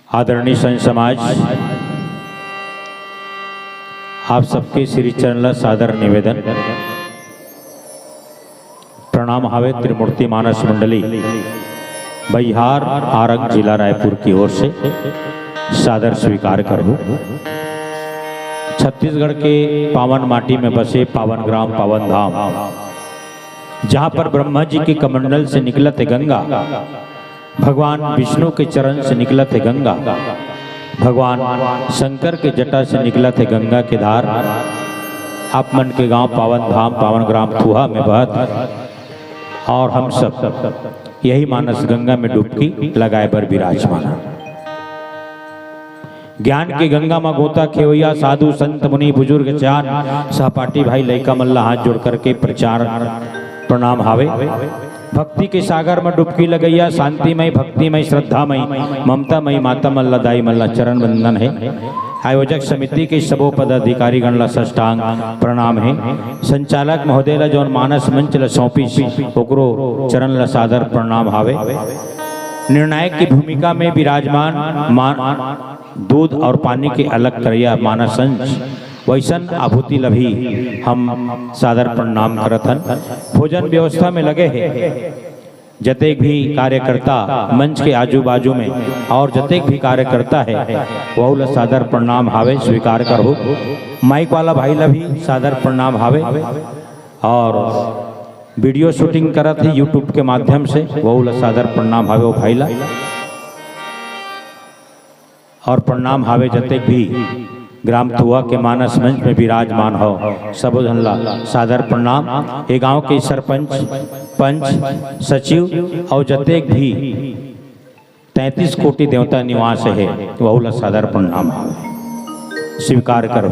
आदरणीय संत समाज, आप सबके श्री चरणला सादर निवेदन। प्रणाम हावे त्रिमूर्ति मानस मंडली बिहार आरंग जिला रायपुर की ओर से सादर स्वीकार करूं। छत्तीसगढ़ के पावन माटी में बसे पावन ग्राम पावन धाम, जहां पर ब्रह्मा जी के कमंडल से निकला थे गंगा, भगवान विष्णु के चरण से निकला थे गंगा, भगवान शंकर के जटा से निकला थे गंगा के धार। आप मन के गांव पावन धाम पावन ग्राम थुहा में बहत और हम सब यही मानस गंगा में डुबकी लगाए बर विराजमान। ज्ञान की गंगा में गोता खेवैया साधु संत मुनि बुजुर्ग चार सहपाठी भाई लइका मल्ला हाथ जोड़ करके प्रचार प्रणाम हावे। भक्ति के सागर में डुबकी लगैया, शांतिमय भक्तिमय श्रद्धामय ममतामय माता मल्ला दाई मल्ला चरण वंदन है। आयोजक समिति के सबो पदाधिकारी गण ला साष्टांग प्रणाम है। संचालक महोदय ला जौन मानस मंच ला सौंपी ओकरो चरण ला सादर प्रणाम हावे। निर्णायक की भूमिका में विराजमान दूध और पानी के अलग करैया मानस अंश वैसन आभूति लभी हम सादर प्रणाम करत हन। भोजन व्यवस्था में लगे हैं जतेक भी कार्यकर्ता मंच के आजू बाजू में और जतेक भी कार्यकर्ता है वह सादर प्रणाम हावे स्वीकार करो। माइक वाला भाई ला भी सादर प्रणाम हावे और वीडियो शूटिंग करत है यूट्यूब के माध्यम से वह सादर प्रणाम हावे वो भाई ला। और प्रणाम हावे जतेक भी ग्राम थुहा के मानस मंच में विराजमान हो सबो धन ला सादर प्रणाम। ये गांव के सरपंच पंच सचिव और जतेक भी 33 कोटि देवता निवास है वह ला सादर प्रणाम स्वीकार करो।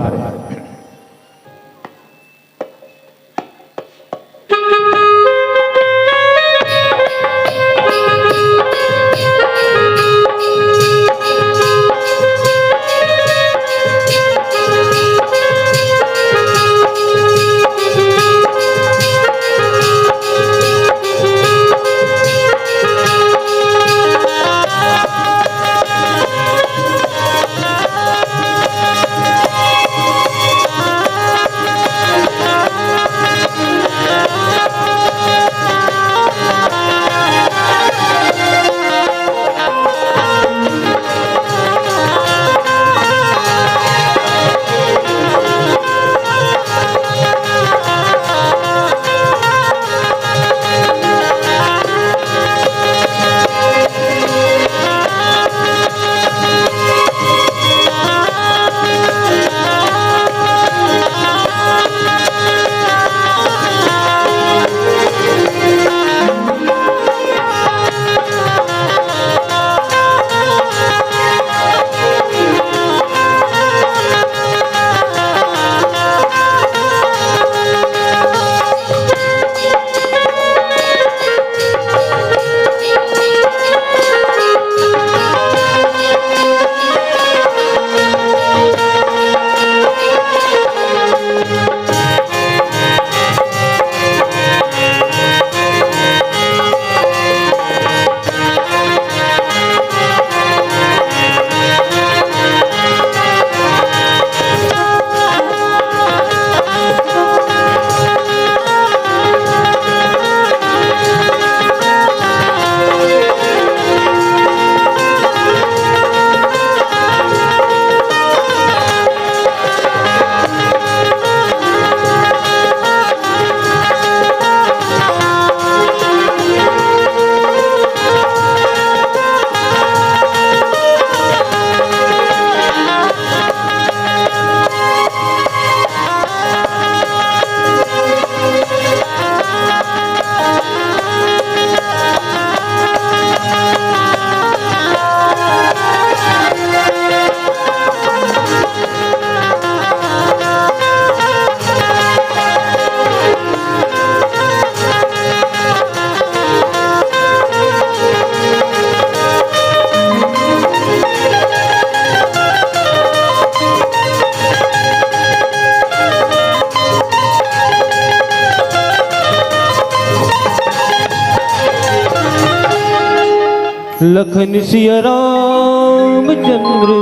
लखन सिया राम रामचंद्र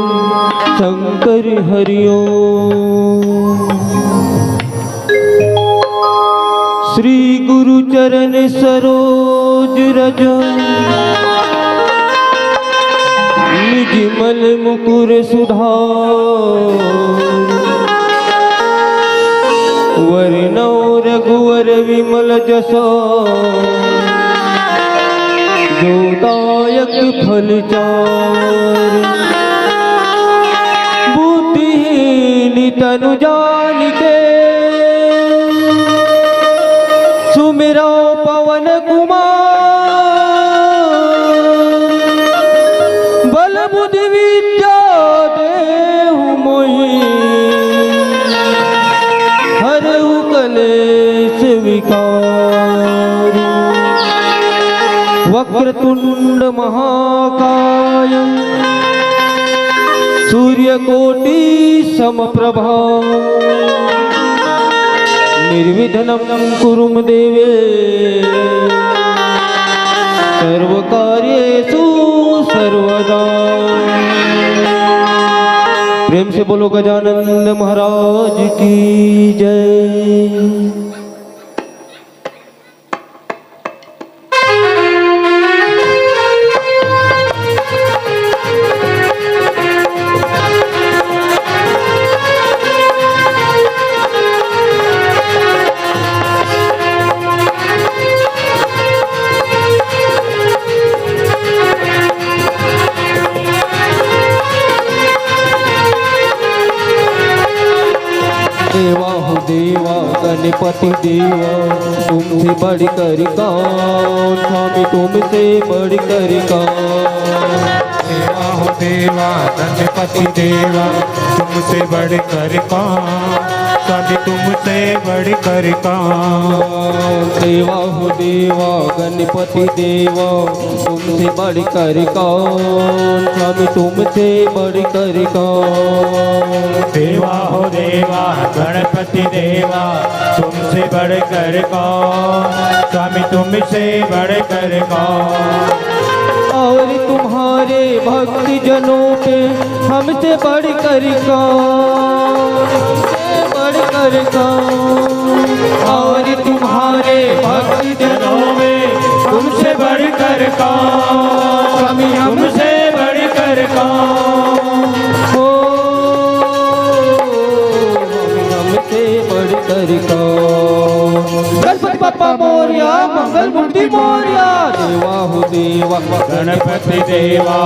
शंकर हरिओ। श्री गुरु चरण सरोज रज निजमल मुकुर सुधार। वरनौ रघुवर विमल जसो जो दायक फल चार। बुद्धिहीन तनु जानिके सुमिरो पवन कुमार। बल बुद्धि विद्या देहु मोहि हरहु कलेश विकार। वक्रतुंड महाकाय सूर्यकोटि समप्रभा। निर्विघ्नं कुरु देवे सर्वकार्येषु सर्वदा। प्रेम से बोलो गजानंद महाराज की जय। देवा हो देवा गणपति देवा तुमसे बढ़कर कौन। स्वामी तुमसे बढ़कर कौन। देवा हो देवा गणपति देवा तुमसे बढ़कर कौन। स्वामी तुमसे बढ़कर कौन। देवा हो देवा गणपति देवा तुमसे बढ़कर कौन। स्वामी तुमसे बढ़कर कौन। देवा हो देवा गणपति देवा तुमसे बढ़कर कौन। स्वामी तुमसे बढ़कर कौन। और तुम्हारे भक्त जनों पे हमसे बढ़कर कौन। हमसे बढ़कर कौन। और तुम्हारे भक्त जनों में तुमसे बढ़कर कौन। स्वामी हमसे बढ़कर कौन। हो हमसे बढ़कर कौन। गणपति बप्पा मोरया मंगल मूर्ति मोरया। देवा हो देवा गणपति देवा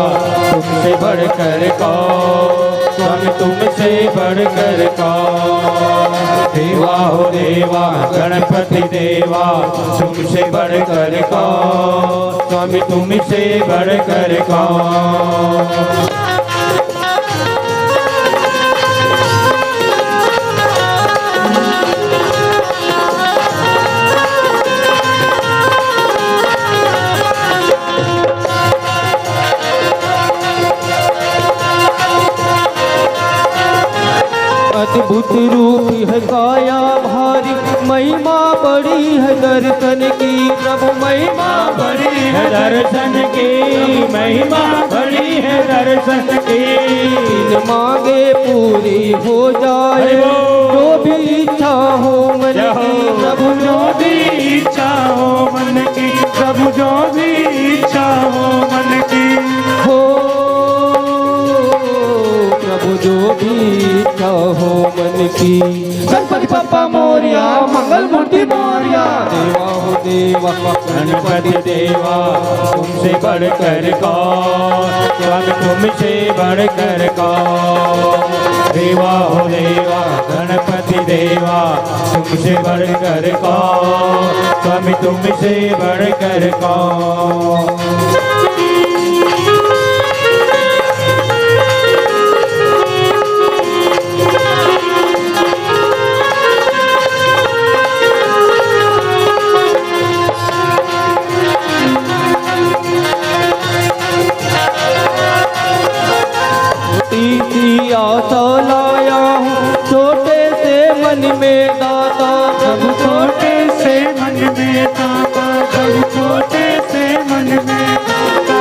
तुमसे बढ़कर कौन। स्वामी तुमसे बढ़कर कौन। देवा हो देवा गणपति देवा तुमसे बढ़कर कौन। स्वामी तुमसे बढ़कर कौन। अद्भुत रूप है काया भारी महिमा बड़ी है दर्शन की। प्रभु महिमा बड़ी है दर्शन की। महिमा बड़ी है दर्शन की। बिन मांगे पूरी हो जाए जो भी इच्छा हो मन की। प्रभु जो भी इच्छा हो मन की। प्रभु जो भी इच्छा हो मन की। हो प्रभु जो भी इच्छा हो मन की। गणपति बप्पा मोरया मंगल मूर्ति मोरया। देवा हो देवा गणपति देवा तुमसे बढ़कर कौन। स्वामी तुमसे बढ़कर कौन। देवा हो देवा गणपति देवा तुमसे बढ़कर कौन। स्वामी तुमसे बढ़कर कौन। तीसरी आशा लाया हूँ छोटे से मन में दाता। प्रभु छोटे से मन में दाता। प्रभु छोटे से मन में दाता।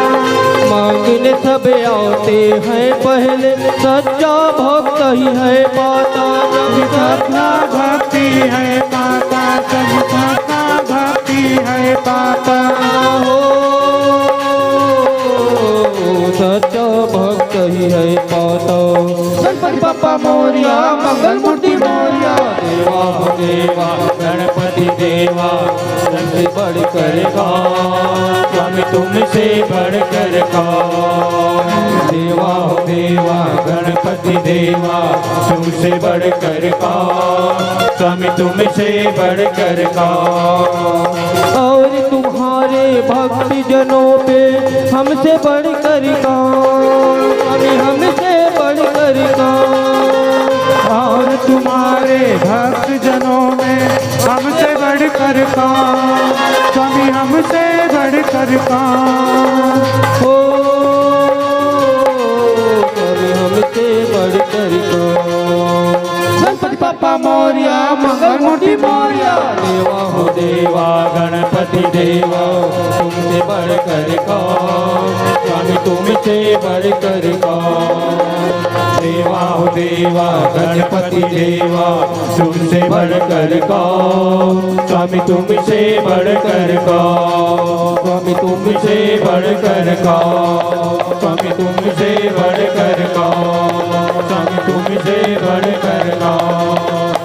मांगने सामने सब आते हैं पहले, सच्चा भक्त ही है पाता। सबका भक्ति है पाता, सबका भक्ति है पाता। हो सच्चा भक्त ही है पाता। गणपति बाप्पा मोरिया, मंगल मूर्ति मोरिया, देवा हो देवा गणपति देवा, तुमसे बढ़ कर स्वामी तुमसे बढ़कर कौन। देवा हो देवा गणपति देवा, तुमसे बढ़कर कौन। स्वामी तुमसे बढ़कर कौन। और तुम्हारे भक्ति जनों पे हमसे बढ़कर कौन, स्वामी हमसे बढ़कर कौन। और तुम्हारे भक्त जनों में हमसे बढ़कर कौन। स्वामी हमसे बढ़कर कौन। हो स्वामी हमसे बढ़कर कौन। गणपति बाप्पा मोरिया, मंगल मूर्ति मोरिया, देवा हो देवा गणपति देवा, तुमसे बढ़कर कौन, स्वामी तुमसे बढ़कर कौन। देवा हो देवा गणपति देवा, तुमसे बढ़कर कौन। स्वामी तुमसे बढ़कर कौन। स्वामी तुमसे बढ़कर कौन। स्वामी तुमसे बढ़कर कौन। स्वामी तुमसे बढ़कर कौन।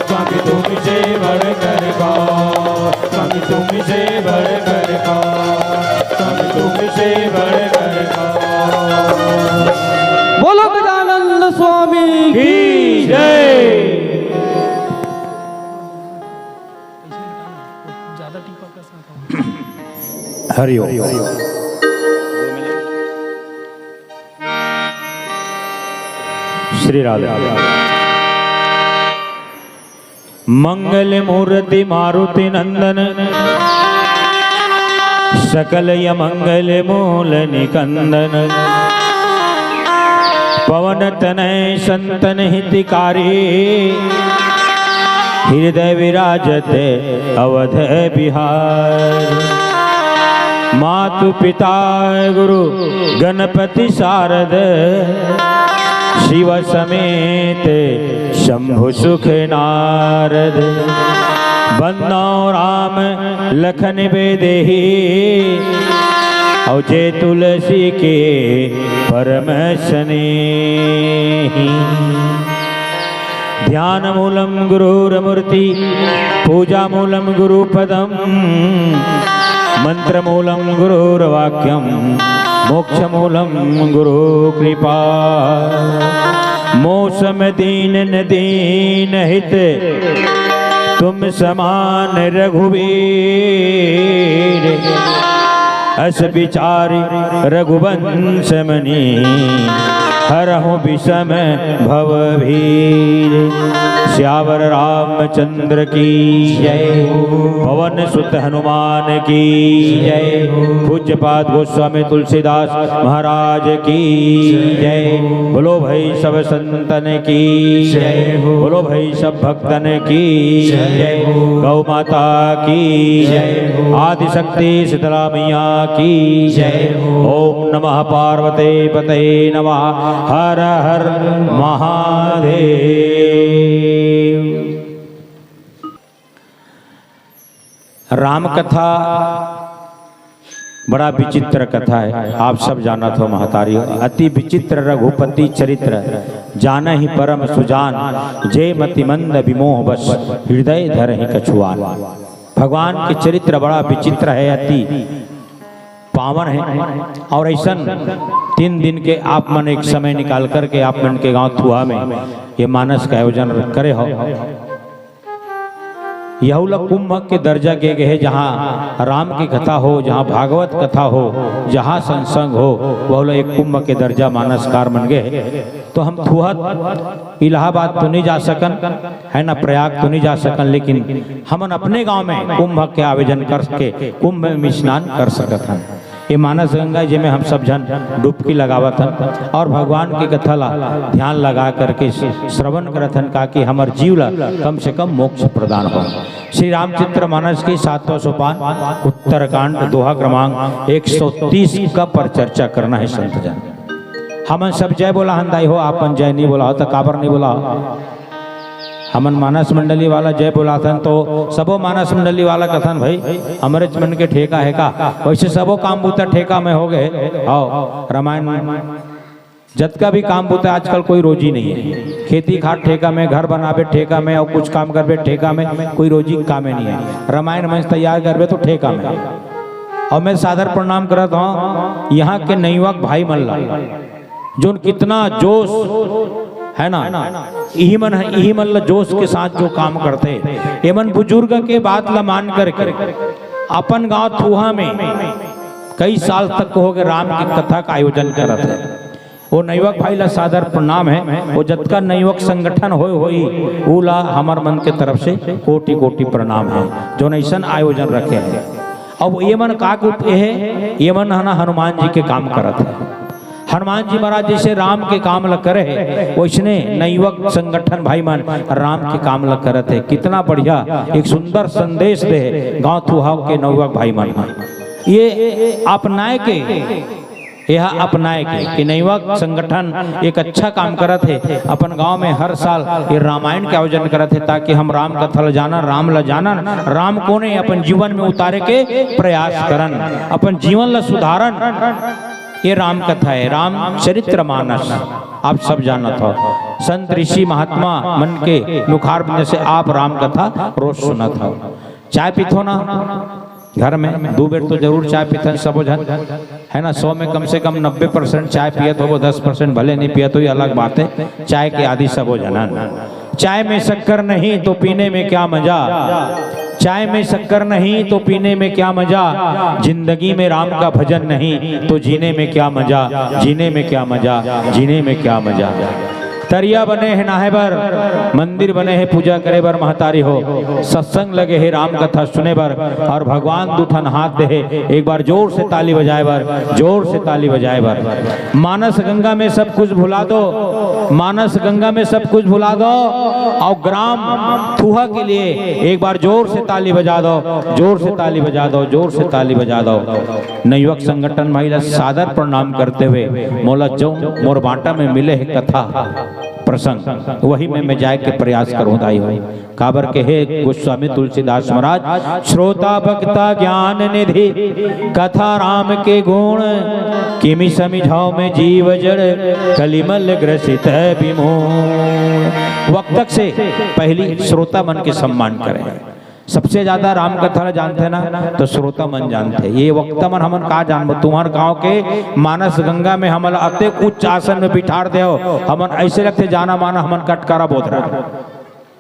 स्वामी तुमसे बढ़कर कौन। स्वामी तुमसे बढ़कर कौन। स्वामी तुमसे बढ़कर कौन। बोलो गजानंद स्वामी की जय। हरि ओम। श्री राधे। मंगल मूर्ति मारुति नंदन, सकल यमंगल मूल निकंदन, पवन तनय संतन हितकारी, हृदय विराजते अवध बिहार। मातु पिता गुरु गणपति शारद, शिव समेत शंभु सुख नारद। बंदो राम लखन बेदेही, और जय तुलसी के परम स्नेही। ध्यान मूलम गुरुर्मूर्ति, पूजा मूलम गुरुपदम, मंत्र मूलम गुरुर्वाक्यम, मोक्ष मूलम गुरु कृपा। मौसम दीन न दीन हित, तुम समान रघुवीर। अस विचारि रघुवंश मनि, हरहु विषम भवभीर। श्यावर रामचंद्र की जय, पवन सुत हनुमान की जय। पूज्यपाद गोस्वामी तुलसीदास महाराज की जय। बोलो भाई सब संतन की जय, बोलो भाई सब भक्तन की जय। गौ माता की जय, आदि शक्ति शीतला मैया की जय। ओम नमः पार्वते पते नमः। हर हर महादेव। राम कथा बड़ा विचित्र कथा है, आप सब जाना तो महतारी। अति विचित्र रघुपति चरित्र, जाना ही परम सुजान। जय मति मंद विमोह बस, हृदय धर ही कछुआन। भगवान के चरित्र बड़ा विचित्र है, अति पावन है। और ऐसा 3 दिन के आप मन एक समय निकाल करके आप मन के गांव थुआ में ये मानस का आयोजन करे हो। यह लोग कुंभ के दर्जा के गए, जहाँ राम की कथा हो, जहाँ भागवत कथा हो, जहाँ सत्संग हो, वह लोग एक कुंभ के दर्जा मानसकार बन गए। तो हम थुहत इलाहाबाद तो नहीं जा सकन है ना, प्रयाग तो नहीं जा सकन, लेकिन हमन अपने गांव में कुंभ के आयोजन करके कुंभ में स्नान कर सकत हैं। ये मानस गंगा जी में हम सब जन डुबकी लगावत हन और भगवान की कथा ला ध्यान लगा करके श्रवण करत हन, का कि हमार जीव ला कम से कम मोक्ष प्रदान हो। श्री रामचरित्र मानस के 7वां सोपान उत्तरकांड दोहा क्रमांक 130 का पर चर्चा करना है संत जन। हमन सब जय बोला हंदाई हो, आपन जय नहीं बोला हो तो काबर नहीं बोला हो? हमन मानस मंडली वाला जय बोलाथन तो सबो मानस मंडली वाला कथन भाई हमरे मन के ठेका है का, वैसे सबो काम बूता ठेका में हो गए। आओ रामायण जत का भी काम बूता आजकल कोई रोजी नहीं है, खेती खाट ठेका में, घर बनावे ठेका में, और कुछ काम करवे ठेका में, कोई रोजी काम नहीं है। रामायण मंच तैयार करवे तो ठेका में। और मैं सादर प्रणाम करता हूँ यहाँ के नयुवक भाई मल्ला जो कितना जोश है ना, यही मन जोश के साथ जो काम करते, एमन बुजुर्ग के बात ला मान करके अपन गांव थुहा में कई साल तक हो गए राम की कथा का आयोजन करते हैं। वो नयुवक भाई ला सादर प्रणाम है। वो जतका नयुवक संगठन होई उला हमार मन के तरफ से कोटि कोटि प्रणाम है जो नैसन आयोजन रखे हैं। अब ये मन का है, ये मन है ना हनुमान जी के काम करत है। हनुमान जी महाराज जैसे राम के काम ल करे वैसने नयुवक संगठन भाई मन राम के काम ल करत है। कितना बढ़िया एक सुंदर संदेश दे गांव थुहाव के नयुवक भाई मन ये अपनाए के, यह अपनाए कि नयुवक संगठन एक अच्छा काम करत है। अपन गांव में हर साल ये रामायण के आयोजन करत है ताकि हम राम कथा ल जाना, राम ल जाना, राम को ने अपन जीवन में उतारे के प्रयास करन, अपन जीवन ल सुधारन। ये राम कथा है, राम चरित्र मानस आप सब जानत हो। संत ऋषि महात्मा मन के मुखार बिंद से आप राम कथा रोज सुनत हो। चाय पीथो ना घर में, 2 बेर तो जरूर चाय पीथन सबो जन है ना। 100 में कम से कम 90% चाय पियत हो, 10% भले नहीं पियत हो, ये अलग बात है। चाय के आदि सबो जनन। चाय में शक्कर नहीं तो पीने में क्या मजा, चाय में शक्कर नहीं तो पीने में क्या मजा, जिंदगी में राम का भजन नहीं तो जीने में क्या मजा, जीने में क्या मजा, जीने में क्या मजा। तरिया बने हैं नाहे बर, मंदिर बने हैं पूजा करे बर महतारी हो, सत्संग लगे है राम कथा सुने बर, और भगवान दूठन हाथ दे है एक बार जोर से ताली बजाए बर, जोर से ताली बजाए बर। मानस गंगा में सब कुछ भुला दो, मानस गंगा में सब कुछ भुला दो, और ग्राम थुहा के लिए एक बार जोर से ताली बजा दो, जोर से ताली बजा दो, जोर से ताली बजा दो। नयुवक संगठन महिला सादर प्रणाम करते हुए मोला जो मोर बांटा में मिले है कथा प्रसंग वही में मैं जाए के प्रयास करूं दाई हो। काबर के हे गोस्वामी तुलसीदास महाराज, श्रोता भक्ता ज्ञान निधि कथा राम के गुण, किमि समझाओ में जीव जड़ कलिमल ग्रसित विमोह। वक्तक से पहली श्रोता मन के सम्मान करें। सबसे ज्यादा राम कथा जानते ना तो श्रोता मन जानते। ये वक्ता मन हमन का जानबो, तुम्हार गांव के मानस गंगा में हमन अते उच्च आसन में बिठार दे हो, हमन ऐसे लगते जाना माना हमन कटकारा बोध रहा।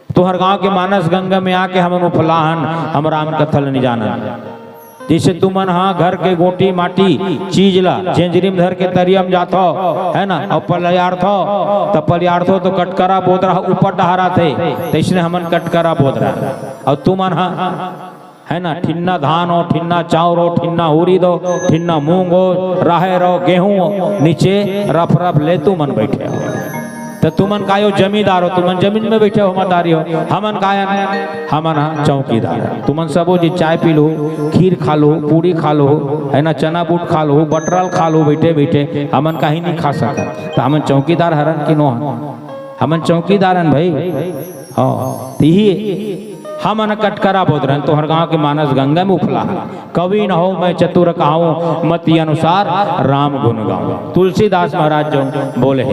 तुहर गांव के मानस गंगा में आके हमन उफलाहन हम राम कथा नहीं जाना। जैसे तुमन हाँ घर के गोटी माटी चीज ला झेंझरी में धर के तरियम जातो है ना, और पलियार्थो तो पलियार्थो तो कटकरा बोध रहा ऊपर डहरा थे, तो इसने हमन कटकरा बोध रहा। और तुमन हाँ है ना ठिन्ना धान हो, ठिन्ना चाउर हो, ठिन्ना उड़ीद हो, ठिन्ना मूंग हो, राहेर हो, गेहूं हो, नीचे रफ रफ ले तुमन बैठे हो। तो तुमन कायो जमींदार हो, तुमन जमीन में बैठे हो मदारी हो, हमन काया हमन हाँ चौकीदार। तुमन सबो जी चाय पी लो, खीर खा लो, पूरी खा लो है ना, चना बूट खा लो, बटरल खा लो बैठे बैठे, हमन कहीं नहीं खा सकता। तो हमन चौकीदार हरन कि नो, हमन चौकीदार हन भाई। हाँ यही हमन कटकरा बोध रहे तो हर गांव के मानस गंगा में उफला। कवि न हो मैं चतुर कहूँ मति अनुसार राम गुण गाऊं। तुलसीदास महाराज जो बोले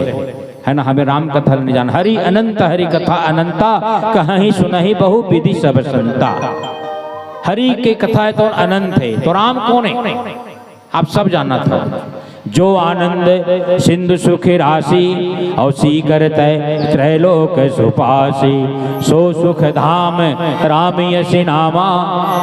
है ना, हमें राम कथा नहीं जान। हरि अनंत हरि कथा अनंता, कहीं सुनहि बहु विधि सब संता। हरि के कथा है तो अनंत है, तो राम कौन है आप सब जानना था। जो आनंद सिंधु सुख राशि और सी करते त्रैलोक सुपासी, सो सुख धाम राम यसी नामा,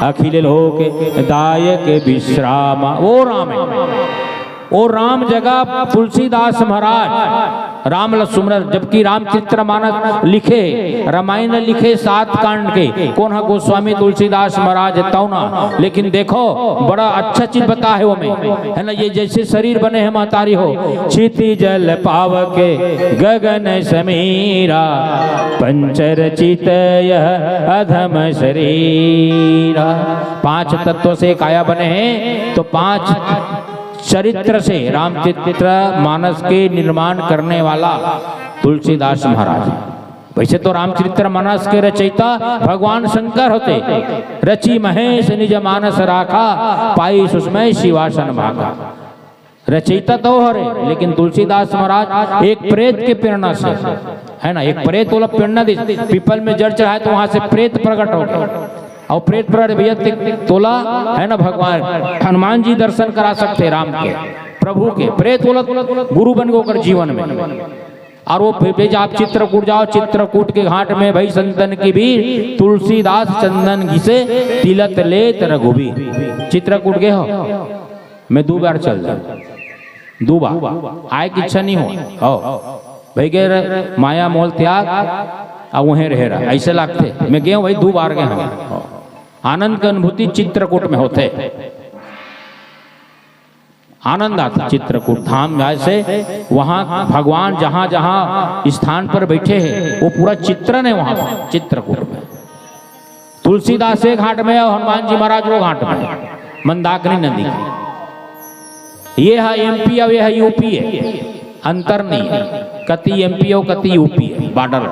अखिल लोक दायक विश्रामा। वो राम है, वो राम जगह तुलसीदास महाराज राम लक्ष्मण, जबकि रामचरित्र मानस लिखे, रामायण लिखे 7 कांड के, कौन है गोस्वामी तुलसीदास महाराज तौना। लेकिन देखो बड़ा अच्छा चीज बता है वो में है ना, ये जैसे शरीर बने हैं महतारी हो, क्षिति जल पाव के गगन समीरा, पंचर चित यह अधम शरीरा। 5 तत्वों से काया बने हैं, तो 5 चरित्र से रामचरित्र मानस के निर्माण करने वाला तुलसीदास महाराज। वैसे तो रामचरित्र मानस के रचयिता भगवान शंकर होते। रचि महेश निज मानस राखा, पाई सुषमय शिवासन भागा। रचयिता तो हो रहे, लेकिन तुलसीदास महाराज एक प्रेत के प्रेरणा से, है ना, एक प्रेत वाला प्रेरणा दी। पीपल में जड़ चढ़ाए तो वहां से प्रेत प्रकट हो गए, और प्रेत पर भैया तोला, है ना, भगवान हनुमान जी दर्शन करा सकते राम के, प्रभु के। प्रेत बोला गुरु बन गो जीवन में। और वो फिर आप चित्रकूट जाओ, चित्रकूट के घाट में भाई संतन की भी तुलसीदास चंदन घिसे तिलक लेत रघुबी। चित्रकूट गए हो? मैं 2 बार चल जाऊं, 2 बार आए की इच्छा नहीं हो भाई गए माया मोल त्याग अब वहीं रह रहा, ऐसे लगते। मैं गए भाई 2 बार गए हम। आनंद की अनुभूति चित्रकूट में होते, आनंद आता चित्रकूट धाम। जैसे वहां भगवान जहां जहां स्थान पर बैठे हैं वो पूरा चित्रण है वहां चित्रकूट में। तुलसीदास एक घाट में और हनुमान जी महाराज वो घाट में, मंदाकिनी नदी की। ये है एमपी और ये है यूपी है, अंतर नहीं है। कति एमपी और कति यूपी है, बॉर्डर।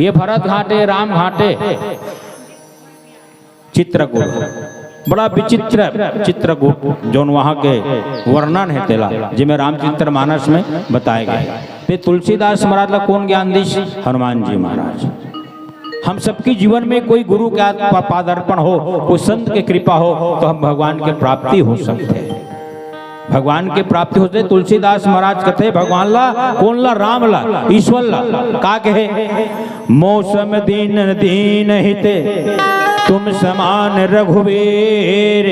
ये भरत घाटे, राम घाटे, चित्रकूट बड़ा विचित्र चित्रकूट जो वहाँ के वर्णन है तेला जिसमें रामचरित्र मानस में बताए गए। ते तुलसीदास महाराज का कौन ज्ञान दीश? हनुमान जी महाराज। हम सबके जीवन में कोई गुरु का पादार्पण हो, कोई संत की कृपा हो तो हम भगवान के प्राप्ति हो सकते हैं, भगवान के प्राप्ति होते। तुलसीदास महाराज कहते भगवान ला कौन ला? राम ला, ईश्वर ला। का कहे? मौसम दीन दीन हिते तुम समान रघुवीर,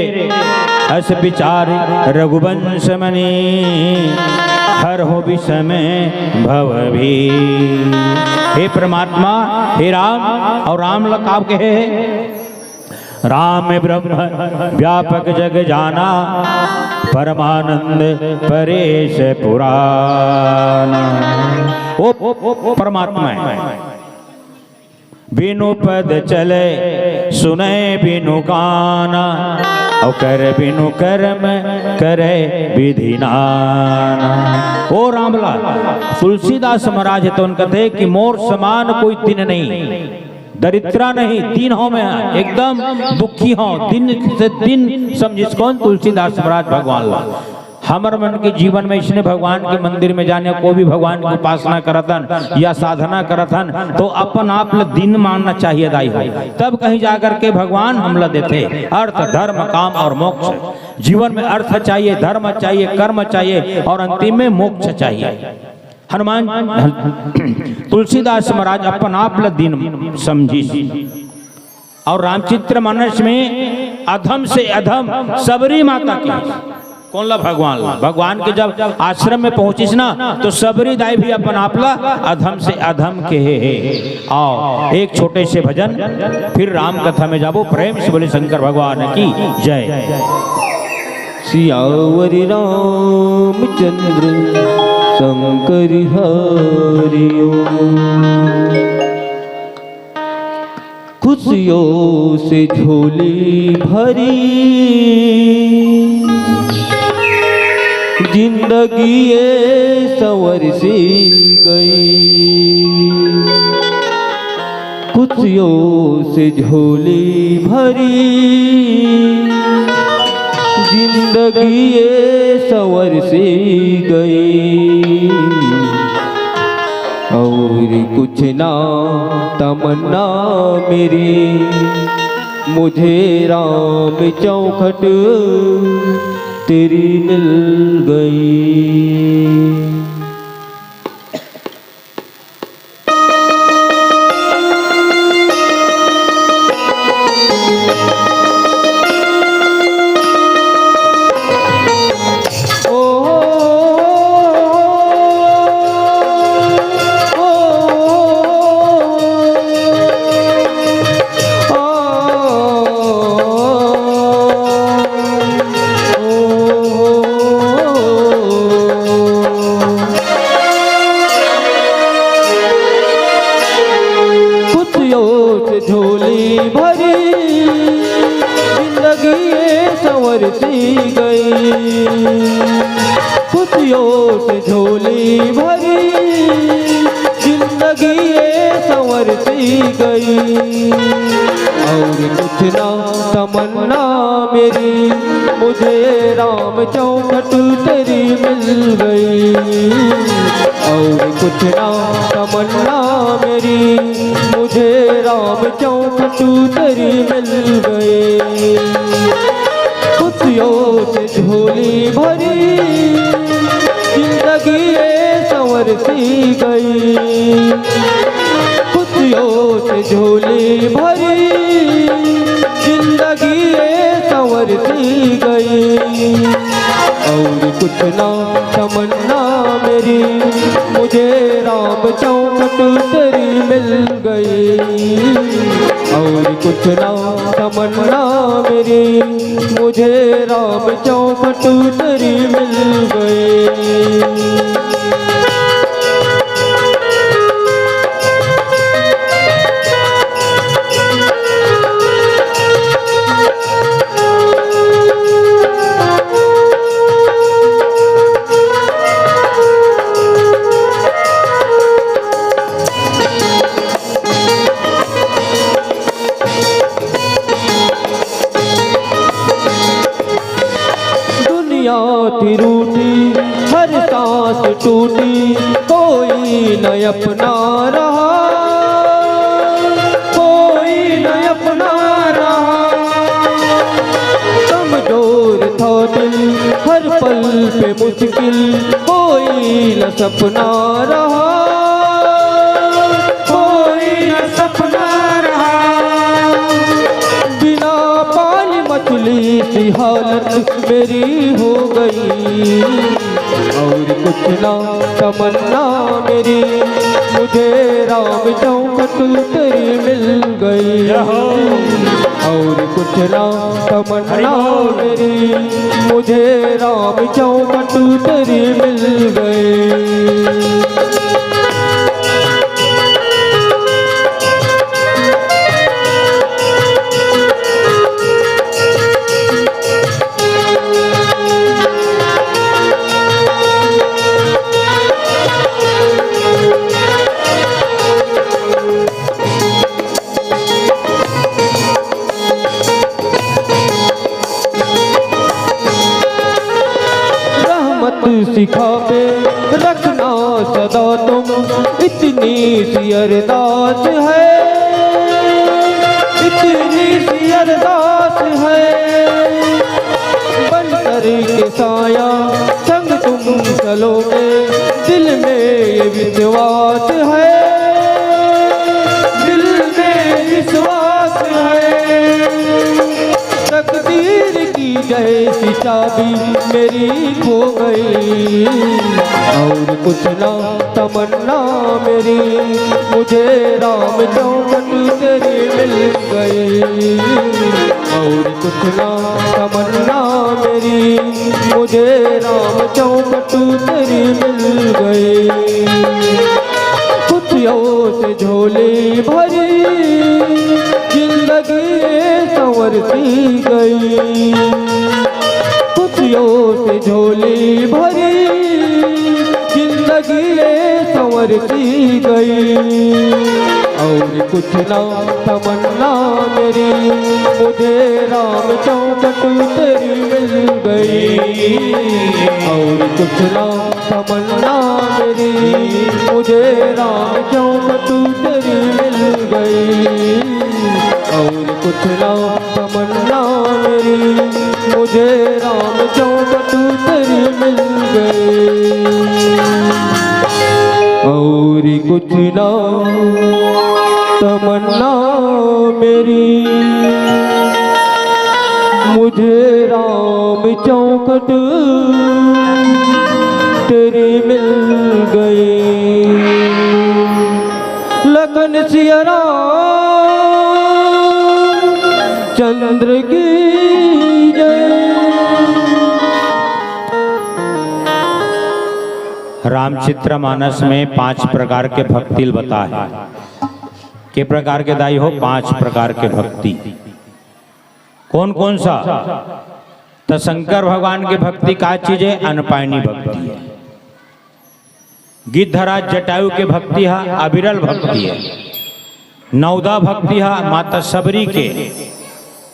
अस विचार रघुवंश मणि हर हो विषमय भव भी। हे परमात्मा, हे राम, और राम लकाब कहे राम ब्रह्म व्यापक जग जाना, परमानंद परेश पुराण। ओ परमात्मा है। बिनु पद चले सुने बिनु गाना, और कर बिनु कर्म करे विधि नाना। ओ रामलाल तुलसीदास महाराज तो उन कहते कि मोर समान कोई दिन नहीं, दरिद्रा नहीं, दिन हो मैं एकदम दुखी हो, दिन से दिन समझिस कौन? तुलसीदास महाराज भगवान ला। हमारे मन के जीवन में इसने भगवान के मंदिर में जाने को भी भगवान की उपासना करतन या साधना करतन तो अपन आप दिन मानना चाहिए दाई हो, तब कहीं जाकर के भगवान हमला देते। अर्थ धर्म काम और मोक्ष, जीवन में अर्थ चाहिए, धर्म चाहिए, कर्म चाहिए और अंतिम में मोक्ष चाहिए। हनुमान तुलसीदास महाराज अपन आप दिन समझी। और रामचरित्र मानस में अधम से अधम सबरी माता की कौन ला? भगवान ला। भगवान के जब आश्रम में पहुंचिस ना तो सबरी दाई भी अपन आपला अधम से अधम के है। आओ एक छोटे से भजन फिर राम कथा में जाबो। प्रेम से बोले शंकर भगवान की जय। सियावर रामचंद्र शंकर हरिओ, खुशियों से झोली भरी जिंदगी ये संवर सी गई। खुशियों से झोली भरी जिंदगी ये संवर सी गई। और कुछ ना तमन्ना मेरी, मुझे राम चौखट तेरी मिल गई। संवर सी गई, खुशियों से झोली भरी जिंदगी ये संवर सी गई। और कुछ ना तमन्ना मेरी, मुझे राम चौखट तेरी मिल गई। और कुछ ना तमन्ना मेरी, मुझे राम चौखट तेरी मिल गई। खुशियों से झोली भरी जिंदगी ये संवर सी गई, खुशियों से झोली भरी जिंदगी ये संवर सी गई। और कुछ ना तमन्ना मेरी, मुझे राम चौखट तेरी मिल गई। और कुछ ना तमन्ना मेरी, मुझे राम चौखट तेरी मिल गई। थी रूठी हर सांस टूटी, कोई न अपना रहा, कोई न अपना रहा। कमजोर था दिल हर पल पे मुश्किल, कोई न सपना रहा, कोई न सपना रहा। बिना पानी मछली सी हालत मेरी हो गई। और कुछ ना तमन्ना मेरी, मुझे राम चौखट तेरी मिल गई। और कुछ ना तमन्ना मेरी, मुझे राम चौखट तेरी मिल गई। सिखावे रखना सदा तुम, इतनी सी अरदास है, इतनी सी अरदास है। बनकर के साया संग तुम चलोगे, दिल में ये विश्वास है, दिल में विश्वास है। तकदीर की जैसी चाबी मेरी खो गई। और कुछ ना तमन्ना मेरी, मुझे राम चौखट तेरी मिल गई। और कुछ ना तमन्ना मेरी, मुझे राम चौखट तेरी मिल गई। खुशियों से झोली भरी जिंदगी संवर सी गई, खुशियों से झोली भरी जिंदगी संवर सी गई। और कुछ ना तमन्ना मेरी, मुझे राम चौखट तेरी मिल गई। और कुछ ना तमन्ना मेरी, मुझे राम चौखट तेरी मिल गई। और कुछ ना तमन्ना मेरी, मुझे राम चौखट तेरी मिल गई। और कुछ ना तमन्ना मेरी, मुझे राम चौखट तेरी मिल गई। लगन सिया चंद्र की जय। रामचरितमानस में 5 प्रकार के भक्ति बता है। के प्रकार के दाई हो? 5 प्रकार के भक्ति। कौन कौन सा? तो शंकर भगवान की भक्ति का चीज है? अनपायनी भक्ति है। गिद्धराज जटायु के भक्ति है अविरल भक्ति है। नवदा भक्ति है माता सबरी के,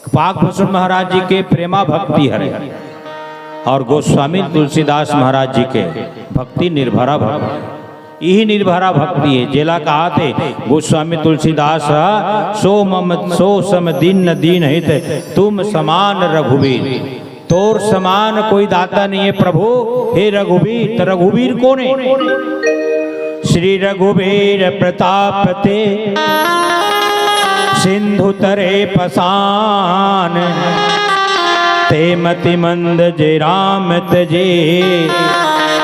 पाकभूषण महाराज जी के प्रेमा भक्ति है, और गोस्वामी तुलसीदास महाराज जी के भक्ति निर्भरा भक्ति। यही निर्भरा भक्ति है। जेला कहा थे गोस्वामी तुलसीदास सो सम दीन दीन हित तुम समान रघुवीर। तोर समान कोई दाता नहीं है प्रभु हे रघुवीर। तो रघुवीर कौन है? श्री रघुवीर प्रताप ते सिंधु तरे पसान। ते मति मंद जे राम तजे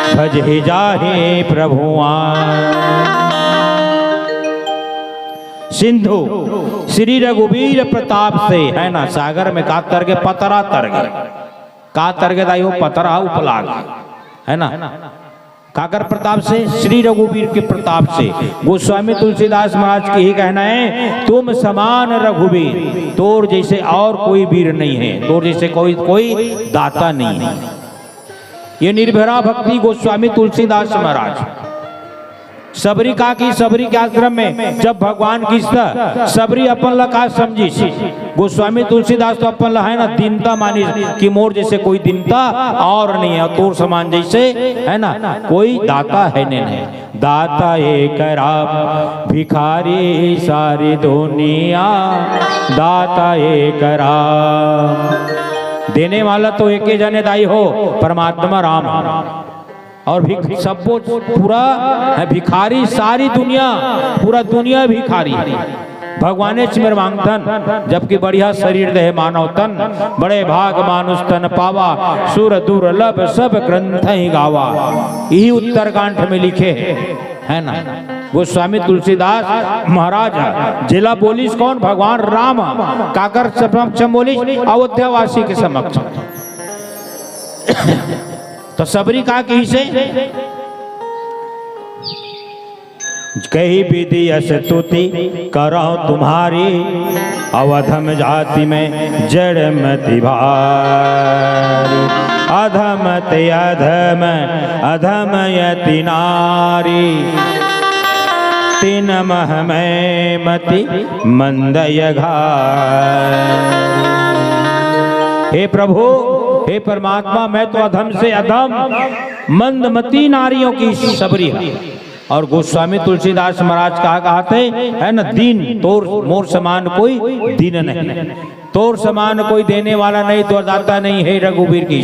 भजे जाहे प्रभुआन। सिंधु श्री रघुवीर प्रताप से, है ना, सागर में का तर गए? पतरा तर गए। का तर गए दाई हो? पतरा उपलाग, है ना। काकर प्रताप से? श्री रघुवीर के प्रताप से। गोस्वामी तुलसीदास महाराज की ही कहना है तुम समान रघुवीर। तोर जैसे और कोई वीर नहीं है, तोर जैसे कोई दाता नहीं है। ये निर्भरा भक्ति गोस्वामी तुलसीदास महाराज। सबरी का की सबरी के आश्रम में जब भगवान की सबरी अपन लका समझी, गोस्वामी तुलसीदास तो अपन है ना दीनता मानी कि मोर जैसे कोई दीनता और नहीं है, तोर समान जैसे, है ना, कोई दाता है नहीं। दाता एक राम भिखारी सारी दुनिया। दाता एक राम। देने वाला तो एक ही जने दाई हो, परमात्मा राम। और सब पूरा है भिखारी सारी दुनिया, पूरा दुनिया भिखारी। भगवाने चिमर मांगतन जबकि बढ़िया शरीर दे मानव तन। बड़े भाग मानुष तन पावा सुर दुर्लभ सब ग्रंथ ही गावा। यही उत्तरकांठ में लिखे है ना गोस्वामी तुलसीदास महाराज। जिला बोलिस कौन? भगवान राम। काकर समक्ष बोलिस? अयोध्यावासी के समक्ष। तो सबरी का कही से कही विधि स्तुति करो तुम्हारी। अवधम जाति में जड़ मति भारी। अधम ते अधम अधम यति नारी। तीन मह में मति मंदय घारी। हे प्रभु, हे परमात्मा, मैं तो अधम से अधम मंदमती नारियों की सबरी है। और गोस्वामी तुलसीदास महाराज कहा थे, है ना, दीन तोर मोर समान कोई दीन नहीं। तोर समान कोई देने वाला नहीं, तोर दाता नहीं है रघुवीर की।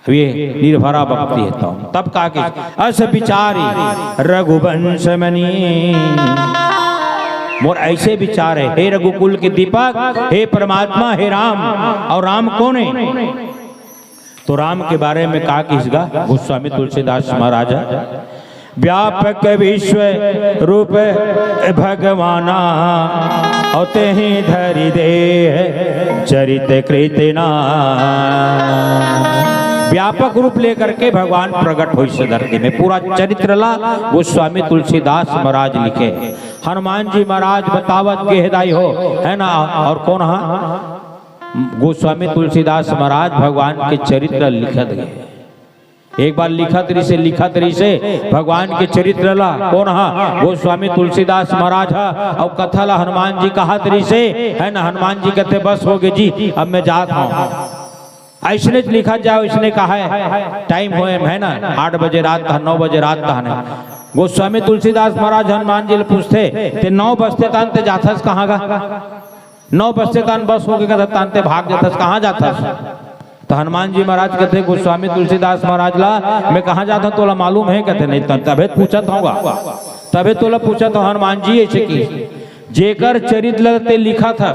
ये निर्भरा भक्ति है। तो तब कहा कि अस विचारी रघुवंश मनी। मोर ऐसे विचार है हे रघुकुल के दीपक, हे परमात्मा, हे राम। और राम कौन है? तो राम के बारे में कहा किसका? गोस्वामी तुलसीदास महाराज। व्यापक विश्व रूप भगवाना होते ही धरि दे चरित कृतना। व्यापक रूप लेकर के भगवान प्रकट हुई से धरती में। पूरा चरित्र ला गोस्वामी तुलसीदास महाराज लिखे। हनुमान जी महाराज बतावत के हृदय हो, है ना। और कौन? गोस्वामी तुलसीदास महाराज भगवान के चरित्र लिखत गए। एक बार लिखत रही से भगवान के चरित्र ला कौन? गोस्वामी तुलसीदास महाराज। और कथा ला हनुमान जी कहा तरी से, है ना। हनुमान जी कहते बस हो गए जी, अब मैं जात हूँ। ऐसने लिखा जाओ, इसने कहा है टाइम हो, है ना, 8 बजे रात का, 9 बजे रात का है। गोस्वामी तुलसीदास महाराज हनुमान जी पूछते ते 9 बजते तानते जाथस कहाँ गा? 9 बजते तान बस हो गए तानते भाग जाथस, कहाँ जाथस? तो हनुमान जी महाराज कहते गोस्वामी तुलसीदास महाराज ला मैं कहाँ जाता हूँ? तोला मालूम है? कहते नहीं। तबे पूछत होगा, तबे तोला पूछत हो हनुमान जी ऐसे की। जेकर चरित्र ते लिखा था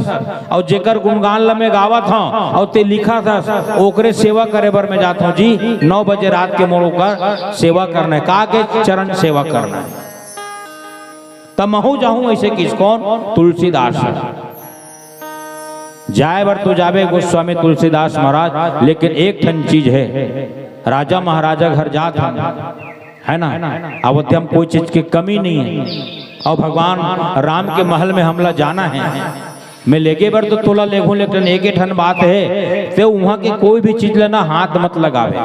और जेकर गुणगान ल में गावा था और ते लिखा था, ओकरे सेवा करे बर मैं जाता हूँ जी। 9 बजे रात के मोड़ का सेवा करना है, का के चरण सेवा करना है। तब महू जाऊं ऐसे किस कौन? तुलसीदास। जाए बर तो जावे गोस्वामी तुलसीदास महाराज। लेकिन एक ठन चीज है, राजा महाराजा घर जात है ना। अयोध्या में कोई चीज की कमी नहीं है। और भगवान राम के महल में हमला जाना है। मैं लेके बर तो तोला लेगू, लेकिन एक ही ठन बात है ते वहां के कोई भी चीज लेना हाथ मत लगावे।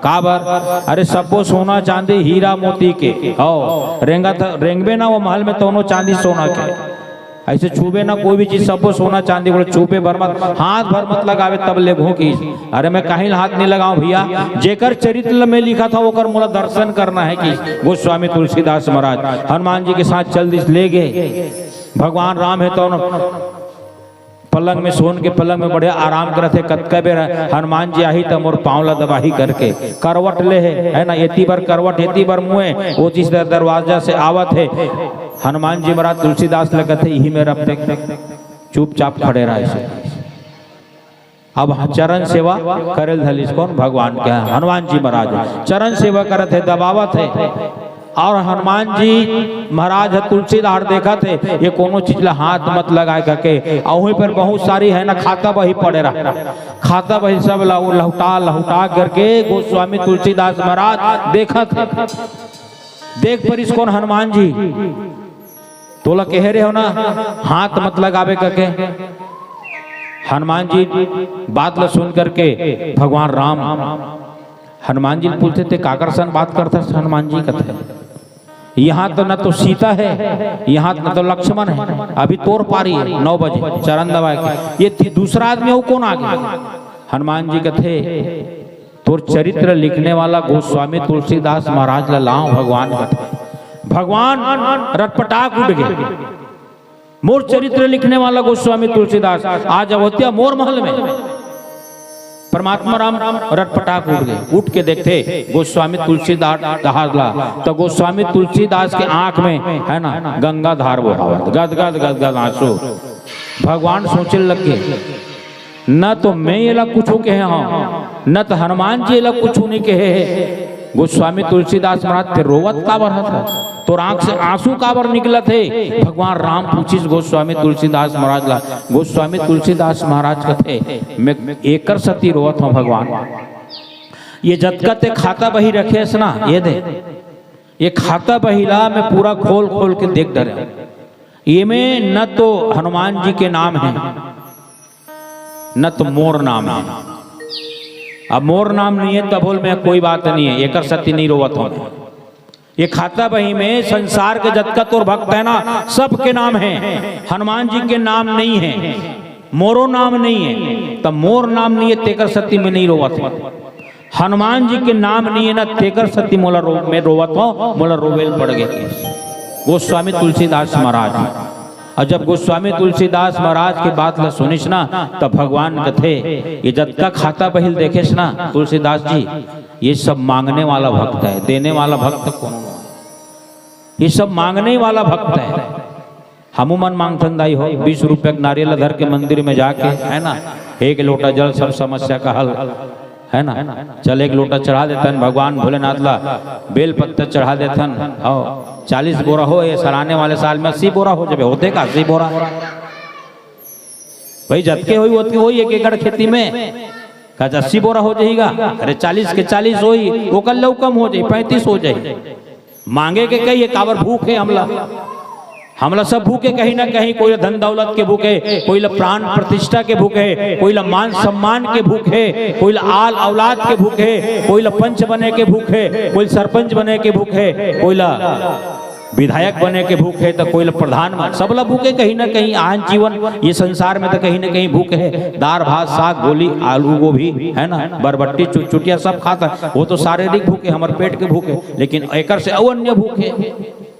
का बर? अरे सबो सोना चांदी हीरा मोती के हो रेंगा था, रेंगबे ना वो महल में दोनों चांदी सोना के, ऐसे छूबे ना कोई भी चीज, सबो सोना चांदी बोले छूबे भर मत, हाथ भर मत लगावे तब लेगू की। अरे मैं कहीं हाथ नहीं लगाऊं भैया, जेकर चरित्र में लिखा था वो कर मोला दर्शन करना है कि गोस्वामी तुलसीदास महाराज हनुमान जी के साथ चल दिस ले गए। भगवान राम है तो पलंग में सोन के पलंग में बढ़िया आराम करते, कतका बेर हनुमान जी आई तब मोर पांवला दबाही करके करवट ले है ना, एती बार करवट एती बार मुए वो चीज दरवाजा से आवत है। हनुमान जी महाराज तुलसीदास लगते यही मेरा चुपचाप खड़े रहे। अब चरण सेवा करेल धलिस कौन? भगवान के हनुमान जी महाराज चरण सेवा करत है, दबावत है। और हनुमान जी महाराज तुलसीदास देखा थे ये कोनो चीज ला हाथ मत लगाए करके, वहीं पर बहुत सारी है ना खाता बही पड़े रहा, खाता बही सब लहुटा करके गोस्वामी तुलसीदास महाराज देखा थे। देख पर इसको हनुमान जी तोला कह रहे हो ना हाथ मत लगावे करके। हनुमान जी बात ला सुन करके भगवान राम हनुमान जी पूछते थे काकरसन बात करता हनुमान जी कहते यहाँ तो न तो सीता है, यहाँ न तो लक्ष्मण है, अभी तोर पारी है 9 बजे चरण दबाए के, ये दूसरा आदमी हो कौन आ गया? हनुमान जी कहते तोर चरित्र लिखने वाला गोस्वामी तुलसीदास महाराज लाओ। भगवान कहते भगवान रटपटाक उठ गए, मोर चरित्र लिखने वाला गोस्वामी तुलसीदास आज अवत्या मोर महल में। परमात्मा राम रटपटाक उठ गए, उठ के देखते गोस्वामी तुलसीदास ला तो गोस्वामी तुलसीदास के आंख में है ना गंगा धार बहावत, गद गद गद गद आंसू। भगवान सोचे लग गए न तो मैं ये लग कुछ कहे हाँ, न तो हनुमान जी लग कुछ नहीं कहे। गोस्वामी तुलसीदास महाराज थे रोवत का बर था, तो आंख से आंसू काबर निकला थे। भगवान राम पूछिस गोस्वामी तुलसीदास महाराज ला, गोस्वामी तुलसीदास महाराज कहते मैं एकर सती रोवत हूँ भगवान, ये जतकते खाता बही रखे ना ये दे, ये खाता बहीला मैं पूरा खोल खोल के देख डरे, ये में न तो हनुमान जी के नाम है न तो मोर नाम है। अब मोर नाम नहीं है तब बोल में कोई बात नहीं है, एकर सती नहीं रोवत हूँ। ये खाता बही में संसार के जतका तोर भक्त है ना सबके नाम है, हनुमान जी के नाम नहीं है, मोरो नाम नहीं है। तब मोर नाम नहीं है तेकर सती में नहीं रोवत है, हनुमान जी के नाम नहीं है ना तेकर सती मोला में रोवत हो, मोला रोवेल पड़ गए गोस्वामी तुलसीदास महाराज। और जब गोस्वामी तुलसीदास महाराज की बात ला सुनिस ना तब भगवान कथे ये जतका खाता बहिल देखेस ना तुलसीदास जी ये सब मांगने वाला भक्त है, देने वाला भक्त कौन है? ये सब मांगने वाला भक्त है। हमू मन मांगथन दाई हो 20 रुपये नारियल धर के मंदिर में जाके है ना 1 लोटा जल सब समस्या का हल है ना, चल 1 लोटा चढ़ा देतन भगवान भोलेनाथ ला, बेल पत्ता चढ़ा देतन, हो 40 बोरा हो ये सराने वाले साल में 80 बोरा हो जाए, होते का 80 बोरा भाई जतके हुई होती हो 1 एकड़ खेती में का 80 बोरा हो जाएगा। अरे 40 के 40 होई वो कल लो कम हो जाए 35 हो जाए। मांगे के कही काबर भूख है हमला सब भूखे कहीं ना कहीं, कोई धन दौलत के भूखे, कोई प्राण प्रतिष्ठा के भूखे, कोई मान सम्मान के भूखे, कोई आल औलाद के भूखे, कोई पंच बने के भूखे, कोई सरपंच बने के भूखे, कोई विधायक बने के भूखे, तो कोई प्रधान, सब ला भूखे कहीं ना कहीं। आन जीवन ये संसार में तो कहीं ना कहीं भूखे है। दाल भात साग गोली आलू गोभी है ना बरबट्टी चुटिया सब खाता, वो तो शारीरिक भूखे हमारे पेट के भूखे, लेकिन एकर से अन्य भूखे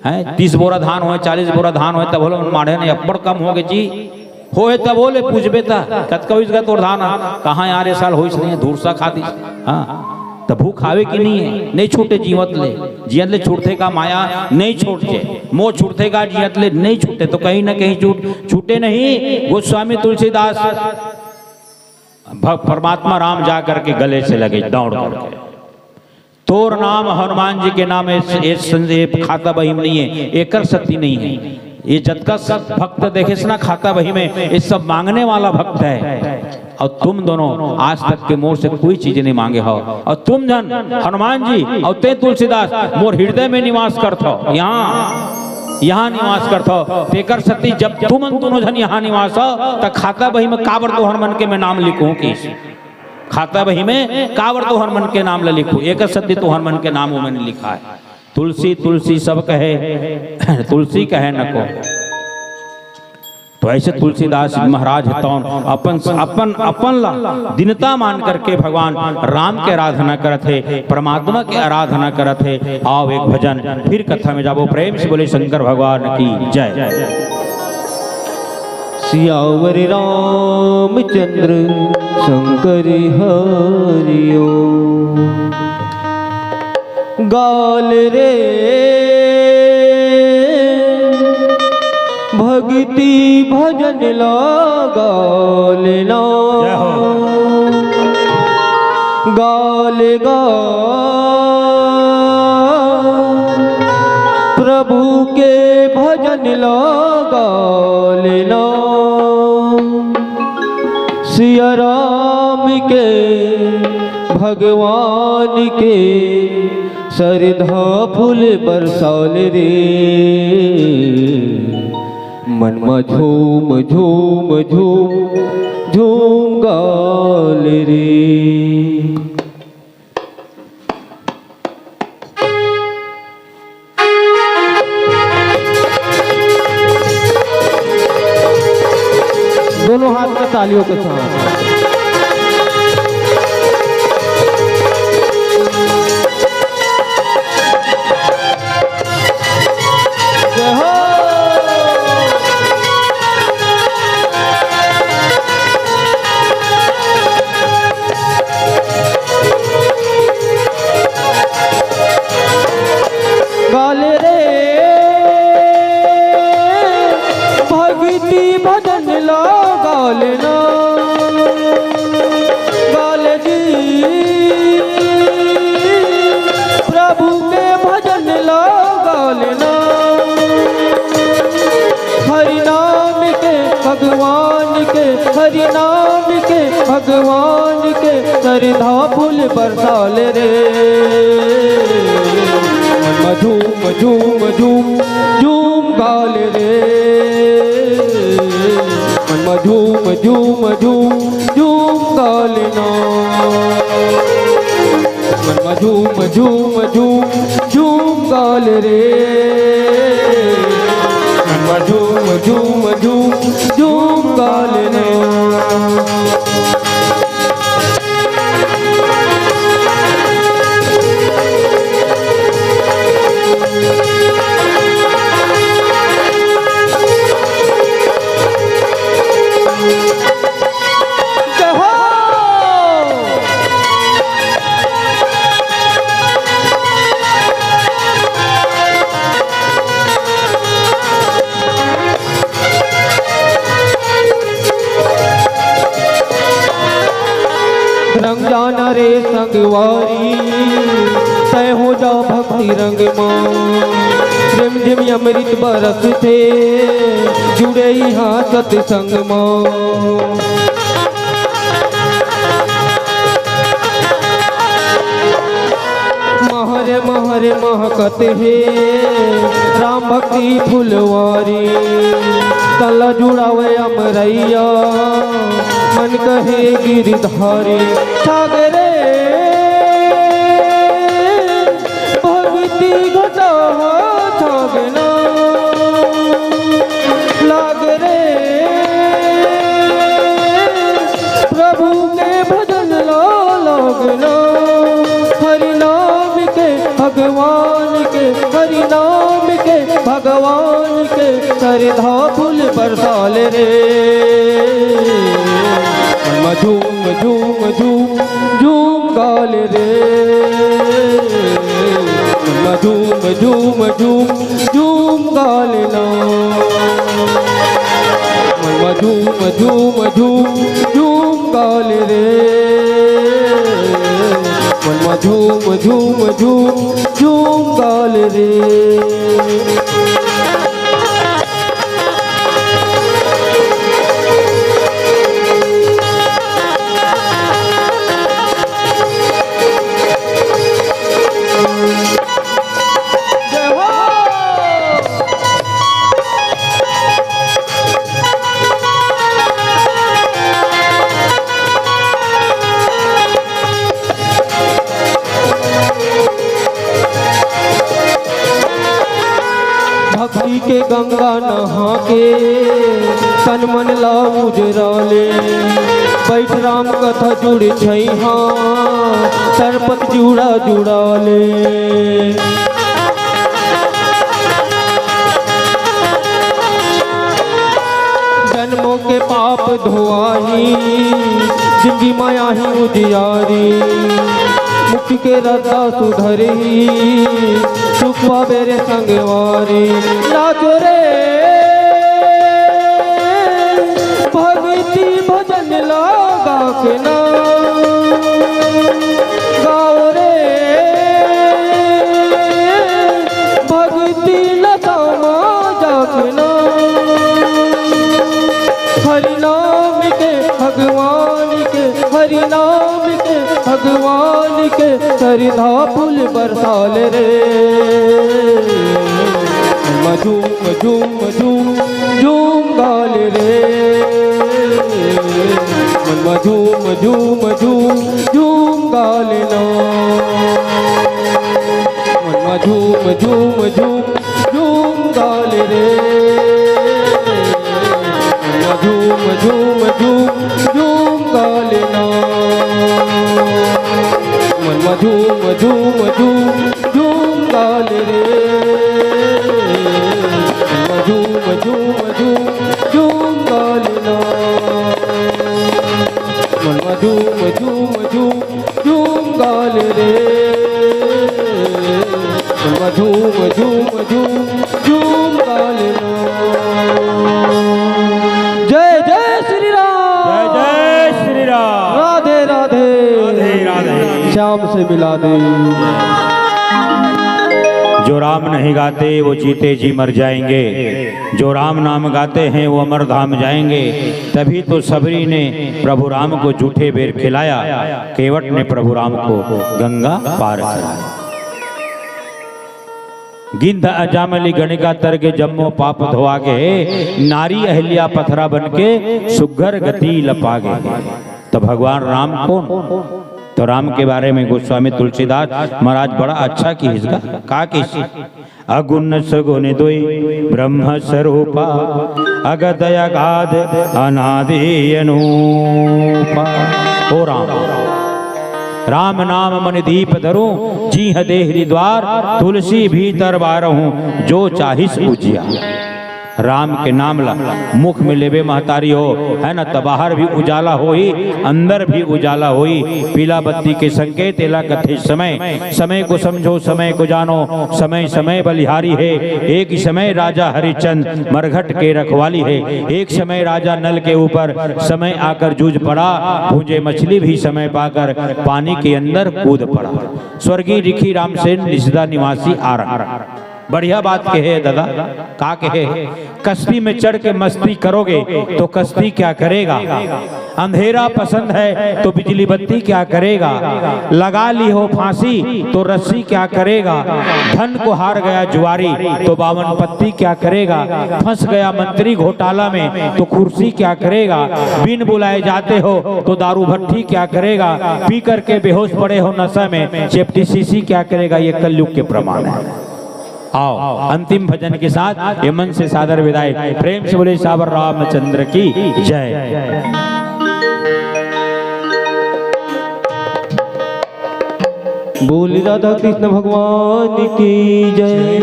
है। 30 बोरा धान हो 40 बोरा धान हो तब बोले माढ़े नहीं अब्बड़ कम हो गए जी हो तब बोले पूछबे कतका तोर धान कहाँ यार साल हो नहीं धूर सा खा दी। हाँ तो भूख आवे की नहीं है, नहीं छूटे जीवत ले छूटते का माया नहीं छूटे, मोह छूटते का जियत ले नहीं छूटे, तो कहीं ना कहीं छूटे नहीं। गोस्वामी तुलसीदास परमात्मा राम जा करके गले से लगे दौड़ करके, तोर नाम हनुमान जी के नाम खाता बही में नहीं है, एकर शक्ति नहीं है। ये जतका भक्त देखे ना खाता बही में ये सब मांगने वाला भक्त है। और तुम दोनों आज तक के मोर से कोई चीज नहीं मांगे हो, और तुम जन हनुमान जी और ते तुलसीदास मोर हृदय में निवास करते हो। यहाँ यहाँ निवास करथो तेकर सती जब तुम दोनों जन यहाँ निवास हो त खाता बही में काबर तोहर मन के मैं नाम लिखूं कि खाता बही में काबर तोहर मन के नाम ल लिखूं एक सती तोहर मन के नाम मैंने लिखा है। तुलसी तुलसी सब कहे तुलसी कहे न को। तो ऐसे तुलसीदास महाराज तौन अपन अपन अपन ला दिनता मान करके भगवान राम के आराधना करत है, परमात्मा के आराधना करत है। आओ एक भजन फिर कथा में जाबो। प्रेम से बोले शंकर भगवान की जय। सियावर रामचंद्र शंकर हरिओ गाल रे भक्ति भजन गाल ला गाल गा प्रभु के भजन गाल ला सिया राम के भगवान के सरधा फूल बरसाल रे मन में झूम झूम झूम झूम गाल रे। दोनों हाथ में तालियों के साथ जय हो। गाले रे भक्ति भजन ला गाले ना गाले जी प्रभु के भजन ला गाले ना हरि नाम के भगवान के हरि नाम के भगवान के सरधा फूल बरसाल रे झूम झूम झूम झूम गाल रे मन झूम झूम झूम झूम गाल ना मन झूम झूम झूम झूम गाल रे मन झूम झूम झूम झूम गाल ना। रंग जाना रे संगवारी तय हो जा भक्ति रंग माँ रिम झिम अमृत बरस थे जुड़े यहाँ सत्संग माँ। महरे महरे महकत है राम भक्ति फुलवारी तला जुड़ावे अमरैया मन कहे गिरधारी सागरे भक्ति घटा छागना लागरे प्रभु के भजन लागना हरि नाम के भगवान के हरि नाम के भगवान के सरधा फूल बरसाल रे झूम झूम झूम झूम गाल रे झूम झूम झूम झूम गाल ना झूम झूम झूम झूम गाल रे झूम झूम झूम झूम गाल रे। भक्ति के गंगा नहा के तन मन ला उजरा ले बैठ राम कथा जुड़ छैहा सरपत जुड़ा जुड़ा ले जन्मों के पाप धोआही जिंदगी माया ही उजियारी मुक्ति के रद्दा सुधरी सुख पावे रे संगवारी नाचो रे भक्ति भजन लगा के ना गाओ रे भक्ति लता जा के ना हरि नाम के भगवान के हरि नाम के भगवान के सरिधा फूल बरसाल रे झूम झूम झूम झूम गाल रे झूम झूम झूम झूम गाल ना झूम झूम झूम झूम गाल रे झूम झूम झूम झूम गालना मन झूम झूम झूम झूम गाल रे झूम झूम झूम झूम गालना मन झूम झूम झूम झूम गाल रे झूम झूम झूम झूम गालना जय जय श्री राम जय जय श्री राम राधे राधे राधे राधे श्याम से मिला दे जो राम नहीं गाते वो जीते जी मर जाएंगे जो राम नाम गाते हैं वो अमर धाम जाएंगे तभी तो सबरी ने प्रभु राम को जूठे बेर खिलाया केवट ने प्रभु राम को गंगा पार कराया गिंध अजामली गणिका तर के जम्मो पाप धोआगे नारी अहल्या पथरा बन के सुघर गति लपागे तो भगवान राम कौन तो राम के बारे में गोस्वामी तुलसीदास महाराज बड़ा अच्छा की हिस्सा का किसी अगुण सगुण दोई ब्रह्म स्वरूपा अगदया गाद अनादि अनूपा ओ राम नाम मन दीप धरूं जी देहरी द्वार तुलसी भीतर बारहूं जो चाहिस उजिया राम के नाम ला मुख में लेबे महतारी हो है ना तो बाहर भी उजाला होई अंदर भी उजाला होई पीला बत्ती के संकेत एला कथे समय समय को समझो समय को जानो समय समय बलिहारी है एक ही समय राजा हरिचंद मरघट के रखवाली है एक समय राजा नल के ऊपर समय आकर जूझ पड़ा भूंजे मछली भी समय पाकर पानी के अंदर कूद पड़ा स्वर्गीय ऋषि रामसेन निषदा निवासी आ रहा बढ़िया बात कहे दादा का कहे कश्ती में चढ़ के मस्ती करोगे तो कश्ती क्या करेगा अंधेरा पसंद है तो बिजली बत्ती क्या करेगा लगा ली हो फांसी तो रस्सी क्या करेगा धन को हार गया जुआरी तो 52 पत्ती क्या करेगा फंस गया मंत्री घोटाला में तो कुर्सी क्या करेगा बिन बुलाए जाते हो तो दारू भट्टी क्या करेगा पी करके बेहोश पड़े हो नशा में चेप्टी सीसी क्या करेगा ये कलयुग के प्रमाण है आओ अंतिम भजन के साथ ये मन से सादर विदाई प्रेम से बोले सावर रामचंद्र की जय बोल राधा कृष्ण भगवान की जय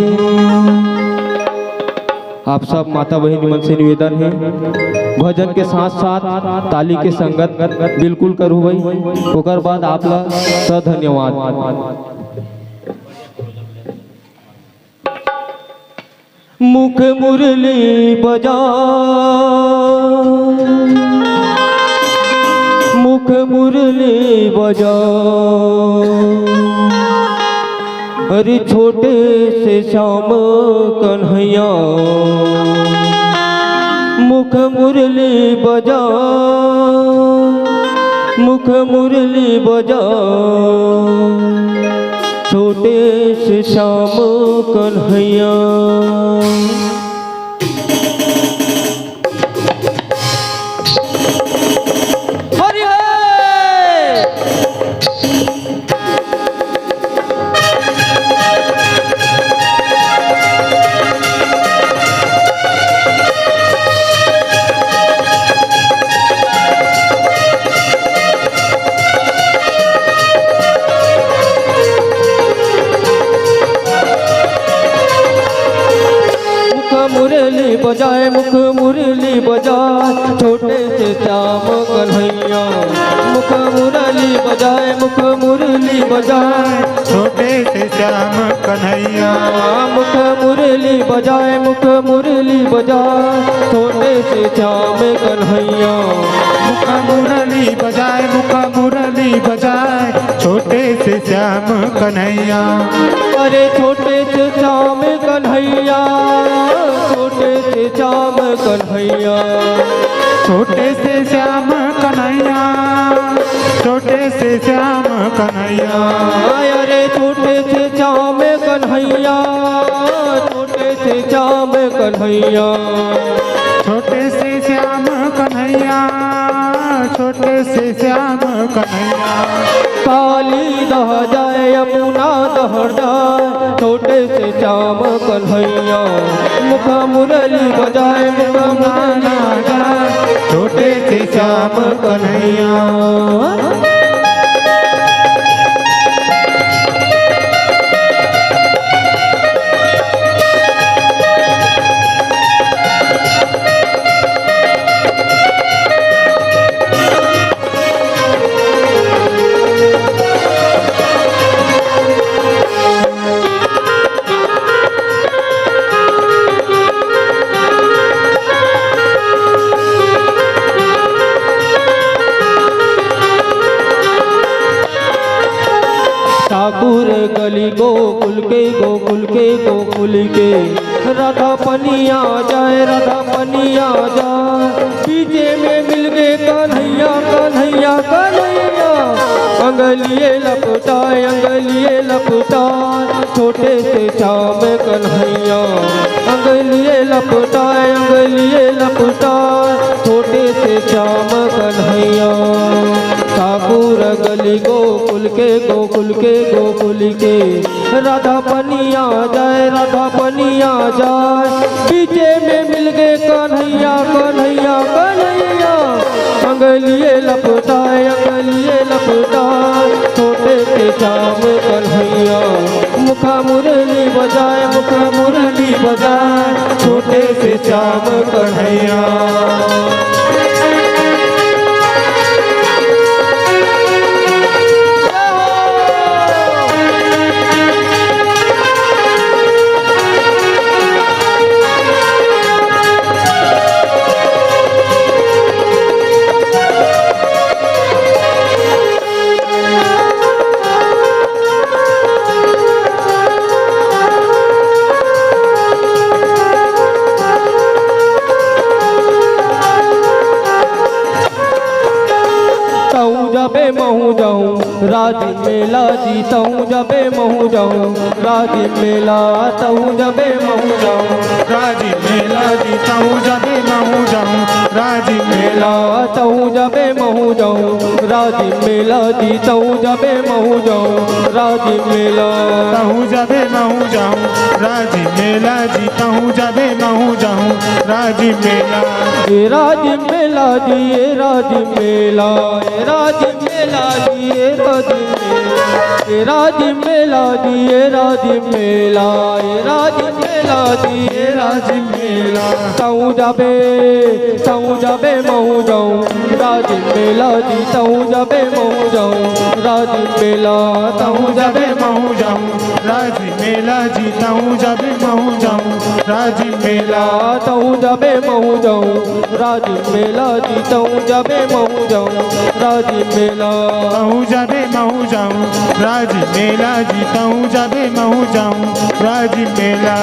आप सब माता बहन मन से निवेदन है भजन के साथ साथ ताली के संगत बिल्कुल करू भाई ओकर बाद आप ला धन्यवाद मुख मुरली बजा मुख मुरली बजा अरे छोटे से श्याम कन्हैया मुख मुरली बजा मुख मुरली बजा छोटे से श्याम कन्हैया मुरली बजाए मुख मुरली बजाए छोटे से श्याम कन्हैया मुख मुरली बजाए मुख मुरली बजाए छोटे से श्याम कन्हैया मुख मुरली बजाए मुख मुरली बजाए छोटे से श्याम कन्हैया मुख मुरली बजाए मुख मुरली बजाए छोटे से श्याम कन्हैया अरे छोटे से श्याम कन्हैया छोटे से श्याम कन्हैया छोटे से श्याम कन्हैया छोटे से श्याम कन्हैया अरे छोटे से श्याम कन्हैया छोटे से श्याम कन्हैया छोटे से श्याम कन्हैया छोटे से श्याम कन्हैया काली दह जाए यमुना दहर जाए छोटे से श्याम कन्हैया मुख मुरली बजाए मुख मुरली बजाए छोटे से श्याम कन्हैया ठाकुर गली गोकुल के राधा पनिया जाए राधा पनिया जाए पीछे में मिल गए कन्हैया कन्हैया कन्हैया अंगलिए लपटाए छोटे से श्याम कन्हैया अंगलिए लपटाए छोटे से श्याम कन्हैया ठाकुर गली गोकुल के राधा पनिया जाए पीछे में मिल गए कन्हैया कन्हैया कन्हैया अंगलिए लपटाए छोटे से श्याम कन्हैया मुख मुरली बजाए छोटे से श्याम कन्हैया जबे महू जाऊं राजी मेला जीताऊं जबे महू जाऊं राजी मेला ताऊं जबे महू जाऊं राजी मेला जीताऊं जबे महू जाऊं राजी मेला ताऊं जबे महू जाऊं राजी मेला जीताऊं जबे महू जाऊं राजी मेला ताऊं जबे महू जाऊं राजी मेला जीताऊं जबे महू जाऊं राजी मेला ये राजी मेला जी ये राजी मेला ये राजी मेला जी ये राजी मेला जी ये राजी मेला ये राजी मेला जी ये राजी मेला ताऊं जाबे महू जाऊं राजी मेला जी ताऊं जाबे महू जाऊं राजी मेला ताऊं जाबे महू जाऊं राजी मेला जीताऊं जबे महू जाऊं राजी मेला ताऊं जाबे महू जाऊं राजी मेला जीताऊं जाबे महू जाऊं राजी मेला ताऊं जबे महू जाऊं राजी मेला जीताऊं जबे महू जाऊं राजी मेला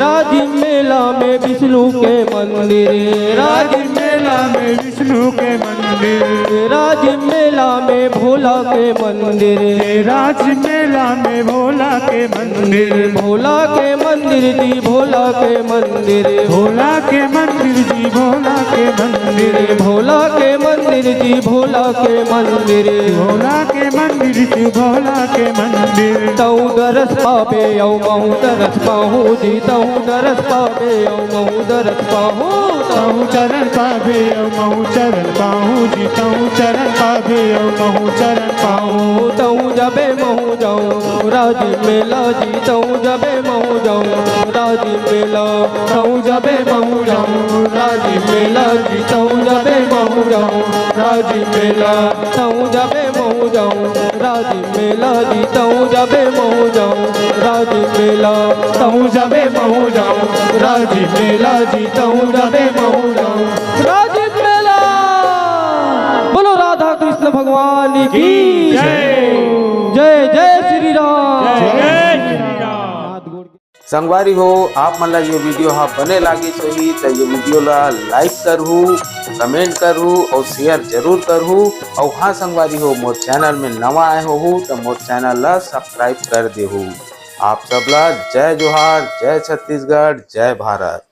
राजी मेला में विष्णु के मंदिर राजी मेला में विष्णु के मंदिर राजी मेला में भोला के मंदिर राजी मेला में भोला के मंदिर, भोला के मंदिर जी भोला के मंदिर, भोला के मंदिर जी भोला के मंदिर, भोला के मंदिर जी भोला के मंदिर, भोला के मंदिर जी भोला के मंदिर। तऊ दरस पावे औ महू दरस पाहू जी, तऊ दरस पावे औ महू दरस पाहू, तहु चरण पावे औ महु चरण पाहू जी, तहु चरण पावे औ महु चरण पाहू। तऊ जबे महू जाऊं राजी मेला जी, तऊ जबे महू जाऊं राजी मेला, तऊ जबे महू जाऊं राजी मेला जी, तऊ जबे महू जाऊं राजी मेला, तऊ जबे महू जाऊं राजी मेला जी, तऊ जबे महू जाऊं राजी मेला, तऊ जबे महू जाऊं राजी मेला जी, तऊ जबे महू जाऊं राजी मेला। बोलो राधा कृष्ण भगवान की जय जय श्री राम। संगवारी हो आप मन ला ये वीडियो हा बने लागी होही तो ये वीडियो ला लाइक करहू, कमेंट करहू और शेयर जरूर करहू। और हाँ संगवारी हो मोर चैनल में नवा आए हो तो मोर चैनल ला सब्सक्राइब कर देहू। आप सब ला जय जोहार, जय छत्तीसगढ़, जय भारत।